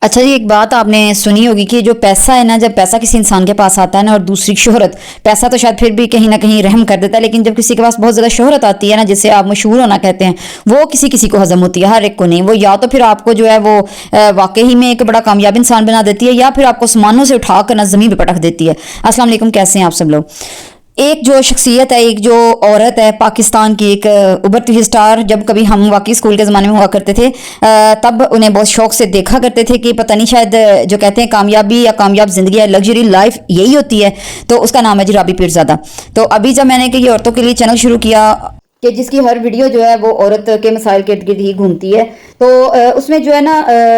अच्छा जी, एक बात आपने सुनी होगी कि जो पैसा है ना, जब पैसा किसी इंसान के पास आता है ना, और दूसरी शोहरत, पैसा तो शायद फिर भी कहीं ना कहीं रहम कर देता है, लेकिन जब किसी के पास बहुत ज़्यादा शोहरत आती है ना, जिसे आप मशहूर होना कहते हैं, वो किसी किसी को हजम होती है, हर एक को नहीं। वो या तो फिर आपको जो है वो वाकई में एक बड़ा कामयाब इंसान बना देती है, या फिर आपको आसमानों से उठा कर ना ज़मीन पर पटक देती है। अस्सलाम वालेकुम, कैसे हैं आप सब लोग। एक जो शख्सियत है, एक जो औरत है पाकिस्तान की, एक उभरती हुई स्टार, जब कभी हम वाकई स्कूल के ज़माने में हुआ करते थे तब उन्हें बहुत शौक से देखा करते थे कि पता नहीं शायद जो कहते हैं कामयाबी या कामयाब ज़िंदगी या लग्जरी लाइफ यही होती है। तो उसका नाम है जी राबी पीरज़ादा। तो अभी जब मैंने कि ये औरतों के लिए चैनल शुरू किया कि जिसकी हर वीडियो जो है वो औरत के मसाइल के इर्द गिर्द ही घूमती है, तो उसमें जो है ना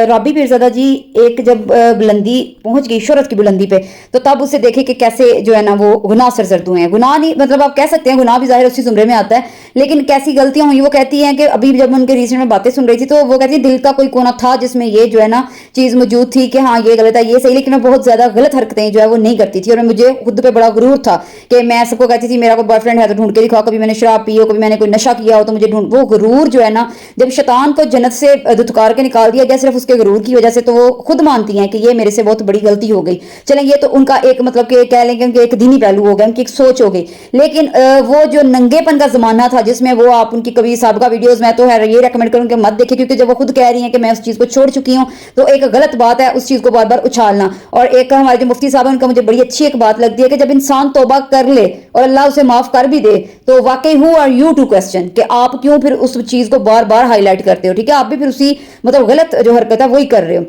राबी पीरज़ादा जी एक जब बुलंदी पहुंच गई, शोहरत की बुलंदी पे, तो तब उसे देखे कि कैसे जो है ना वो गुनाह सरजद हुए हैं। गुनाह नहीं, मतलब आप कह सकते हैं गुनाह भी ज़ाहिर उसी ज़ुमरे में आता है, लेकिन कैसी गलतियां हुई वो कहती हैं कि अभी जब उनके रिसेंट में बातें सुन रही थी तो वो कहती है दिल का कोई कोना था जिसमें ये जो है ना चीज़ मौजूद थी कि हाँ ये गलत है ये सही, लेकिन मैं बहुत ज़्यादा गलत हरकतें जो है वो नहीं करती थी। और मुझे खुद पे बड़ा गुरूर था कि मैं सबको कहती थी मेरा कोई बॉयफ्रेंड है तो ढूंढ के दिखाओ, कभी मैंने शराब पी हो, कभी मैंने कोई नशा किया हो तो मुझे ढूंढ। वो गुरूर जो है ना, जब शैतान को जन्नत से धुतकार के निकाल दिया गया सिर्फ उसके गुरूर की वजह से, तो वो खुद मानती हैं कि ये मेरे से बहुत बड़ी गलती हो गई। चलें, ये तो उनका एक मतलब कि कह लेंगे उनके एक दीनी पहलू हो गया, उनकी एक सोच हो गई। लेकिन वो जो नंगेपन का जमाना था जिसमें वो आप उनकी कभी साबिका वीडियोस में तो है ये रेकमेंड करूंगी मत देखें, क्योंकि जब वो खुद कह रही हैं कि मैं उस चीज़ को छोड़ चुकी हूँ तो एक गलत बात है उस चीज़ को बार बार उछालना। और एक हमारे जो मुफ्ती साहब हैं उनका मुझे बड़ी अच्छी एक बात लगती है कि जब इंसान तौबा कर ले और अल्लाह उसे माफ कर भी दे तो वाकई who are you to question कि आप क्यों फिर उस चीज़ को बार बार हाईलाइट करते हो। ठीक है, आप भी फिर उसी मतलब गलत जो हरकत है वही कर रहे हो।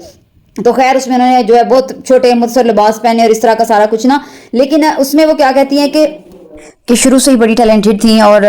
तो खैर उसमें उन्होंने जो है बहुत छोटे मुख्तसर लिबास पहने और इस तरह का सारा कुछ ना, लेकिन उसमें वो क्या कहती हैं कि शुरू से ही बड़ी टैलेंटेड थी, और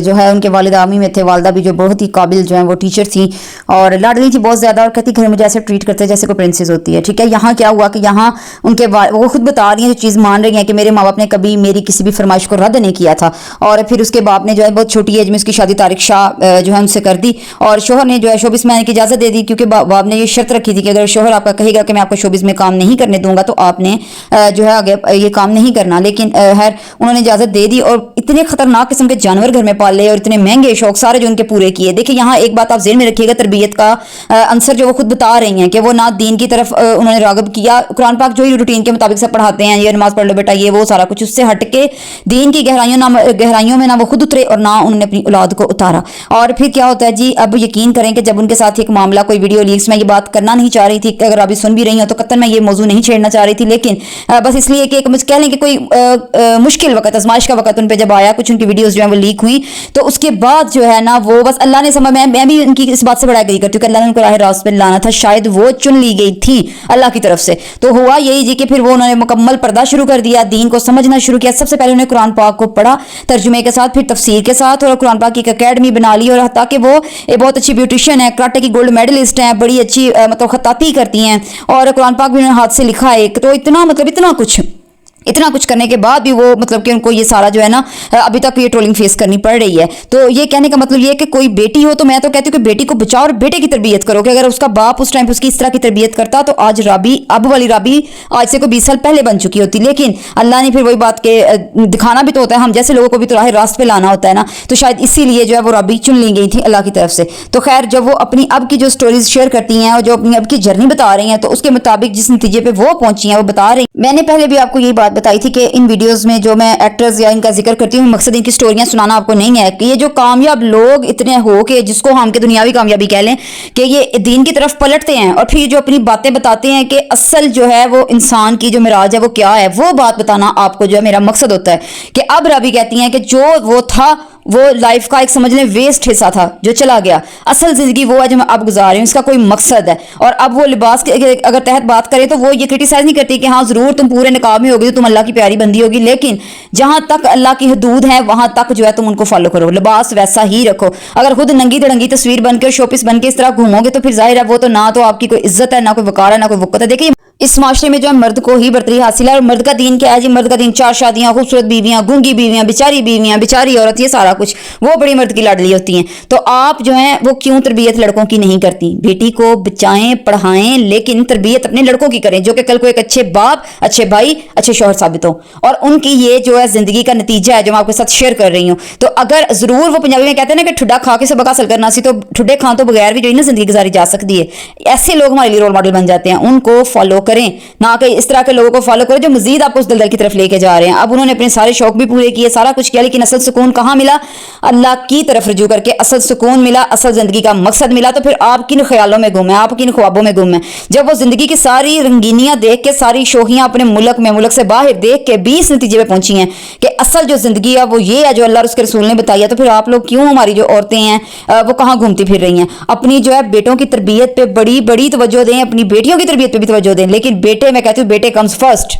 जो है उनके वालिद आर्मी में थे, वालदा भी जो बहुत ही काबिल जो है वो टीचर थी और लाडली थी बहुत ज़्यादा, और कहती घर में जैसे ट्रीट करते जैसे कोई प्रिंसेस होती है। ठीक है, यहाँ क्या हुआ कि यहाँ उनके वो खुद बता रही हैं, जो चीज़ मान रही हैं कि मेरे माँ बाप ने कभी मेरी किसी भी फरमाइश को रद्द नहीं किया था। और फिर उसके बाप ने जो है बहुत छोटी एज में उसकी शादी तारिक शाह जो है उनसे कर दी, और शोहर ने जो है शोबिस में आने की इजाज़त दे दी, क्योंकि बाप ने ये शर्त रखी थी कि अगर शोहर आपका कहेगा कि मैं आपको शोबिस में काम नहीं करने दूंगा तो आपने जो है आगे ये काम नहीं करना। लेकिन खैर उन्होंने इजाज़त दे दी, और इतने खतरनाक किस्म के जानवर घर में पाल लिए और इतने महंगे शौक सारे जो उनके पूरे किए। देखिए यहाँ एक बात आप ज़हन में रखिएगा, तरबियत का आंसर जो वो खुद बता रही हैं कि वो ना दीन की तरफ उन्होंने रागब किया, कुरान पाक जो ही रूटीन के मुताबिक सब पढ़ाते हैं, ये नमाज पढ़ लो बेटा ये वो सारा कुछ, उससे हट के दीन की गहराइयों में ना वो खुद उतरे और ना उन्होंने अपनी औलाद को उतारा। और फिर क्या होता है जी, अब यकीन करें कि जब उनके साथ एक मामला कोई वीडियो लीक्स में ये बात करना नहीं चाह रही थी, अगर अभी सुन भी रही हो तो कतन मैं ये मौजू नहीं छेड़ना चाह रही थी, लेकिन बस इसलिए कि मुझे कह लें कि कोई मुश्किल वक्त, आजमाइश का वक्त उन पर जब आया, कुछ उनकी वीडियोस जो है वो लीक हुई, तो उसके बाद जो है ना वो बस अल्लाह ने समझ, मैं भी उनकी इस बात से बड़ा एग्री करती हूँ कि अल्लाह ने उनको राह रास्त पे लाना था, शायद वो चुन ली गई थी अल्लाह की तरफ से। तो हुआ यही जी कि फिर वो उन्होंने मुकम्मल पर्दा शुरू कर दिया, दीन को समझना शुरू किया। सबसे पहले उन्होंने कुरान पाक को पढ़ा तर्जुमे के साथ, फिर तफसीर के साथ, और कुरान पाक की एक अकेडमी बना ली, और ताकि वो एक बहुत अच्छी ब्यूटिशियन है, कराटे की गोल्ड मेडलिस्ट हैं, बड़ी अच्छी मतलब खत्ताती करती हैं, और कुरान पाक भी उन्होंने हाथ से लिखा है। तो इतना मतलब इतना कुछ करने के बाद भी वो मतलब कि उनको ये सारा जो है ना अभी तक ये ट्रोलिंग फेस करनी पड़ रही है। तो ये कहने का मतलब ये है कि कोई बेटी हो तो मैं तो कहती हूँ कि बेटी को बचाओ और बेटे की तरबियत करो, कि अगर उसका बाप उस टाइम पे उसकी इस तरह की तरबियत करता तो आज राबी, अब वाली राबी आज से कोई 20 साल पहले बन चुकी होती। लेकिन अल्लाह ने फिर वही बात के दिखाना भी तो होता है, हम जैसे लोगों को भी तो राह रास्त पे लाना होता है ना, तो शायद इसीलिए जो है वो राबी चुन ली गई थी अल्लाह की तरफ से। तो खैर जब वो अपनी अब की जो स्टोरीज शेयर करती हैं और जो अपनी अब की जर्नी बता रही हैं, तो उसके मुताबिक जिस नतीजे पे वो पहुंची हैं वो बता रही। मैंने पहले भी आपको यही बात बताई थी कि इन वीडियोस में जो मैं एक्टर्स या इनका जिक्र करती हूँ, मकसद इनकी स्टोरियां सुनाना आपको नहीं है कि ये जो कामयाब लोग इतने हो के जिसको हम के दुनियावी कामयाबी कह लें, कि ये दीन की तरफ पलटते हैं और फिर जो अपनी बातें बताते हैं कि असल जो है वो इंसान की जो मिराज है वो क्या है, वो बात बताना आपको जो है मेरा मकसद होता है। कि अब रबी कहती हैं कि जो वो था वो लाइफ का एक समझ लें वेस्ट हिस्सा था जो चला गया, असल जिंदगी वो है जो मैं अब गुजार रही हूँ, इसका कोई मकसद है। और अब वो लिबास के अगर तहत बात करें तो वो ये क्रिटिसाइज नहीं करती कि हाँ जरूर तुम पूरे निकाब में होगी तो तुम अल्लाह की प्यारी बंदी होगी, लेकिन जहां तक अल्लाह की हदूद है वहां तक जो है तुम उनको फॉलो करो, लिबास वैसा ही रखो। अगर खुद नंगी तड़ंगी तस्वीर बन के शोपीस बन के इस तरह घूमोगे तो फिर जाहिर है वो तो ना तो आपकी कोई इज्जत है, ना कोई वकार है, ना कोई वक़्त है। देखिए इस माशरे में जो है मर्द को ही बरतरी हासिल है, और मर्द का दीन क्या है जी, मर्द का दीन 4 शादियां, खूबसूरत बीवियां, गूंगी बीवियां, बेचारी औरत, ये सारा سارا کچھ، وہ بڑی مرد کی لاڈلی ہوتی ہیں. تو آپ جو ہیں وہ کیوں تربیت لڑکوں کی نہیں کرتی؟ بیٹی کو بچائیں، پڑھائیں، لیکن تربیت اپنے لڑکوں کی کریں جو کہ کل کو ایک اچھے باپ، اچھے بھائی، اچھے شوہر ثابت ہوں. اور ان کی یہ جو ہے زندگی کا نتیجہ ہے جو میں آپ کے ساتھ شیئر کر رہی ہوں. تو اگر ضرور وہ پنجابی میں کہتے ہیں نا کہ ٹھڈا کھا کے سبق حاصل کرنا سی، تو ٹھڈے کھان تو بغیر بھی جو ہے نا زندگی گزاری جا سکتی ہے. ایسے لوگ ہمارے لیے رول ماڈل بن جاتے ہیں، ان کو فالو کریں، نہ کہ اس طرح کے لوگوں کو فالو کریں جو مزید آپ کو اس دلدل کی طرف لے کے جا رہے ہیں. اب انہوں نے اپنے سارے شوق بھی پورے کیے، سارا کچھ کیا، لیکن اصل سکون کہاں ملا؟ اللہ کی طرف رجوع کر کے اصل سکون ملا، اصل زندگی کا مقصد ملا. تو پھر آپ کن خیالوں میں گم ہیں، آپ کن خوابوں میں گم ہیں؟ جب وہ زندگی کی ساری رنگینیاں دیکھ کے، ساری شوخیاں اپنے ملک میں، ملک سے باہر دیکھ کے بھی اس نتیجے پہ پہنچی ہیں کہ اصل جو زندگی ہے وہ یہ ہے جو اللہ اور اس کے رسول نے بتائی ہے. تو پھر آپ لوگ کیوں، ہماری جو عورتیں ہیں وہ کہاں گھومتی پھر رہی ہیں؟ اپنی جو ہے بیٹوں کی تربیت پہ بڑی توجہ دیں، اپنی بیٹیوں کی تربیت پہ بھی توجہ دیں. لیکن بیٹے، میں کہتی ہوں بیٹے کمز فرسٹ.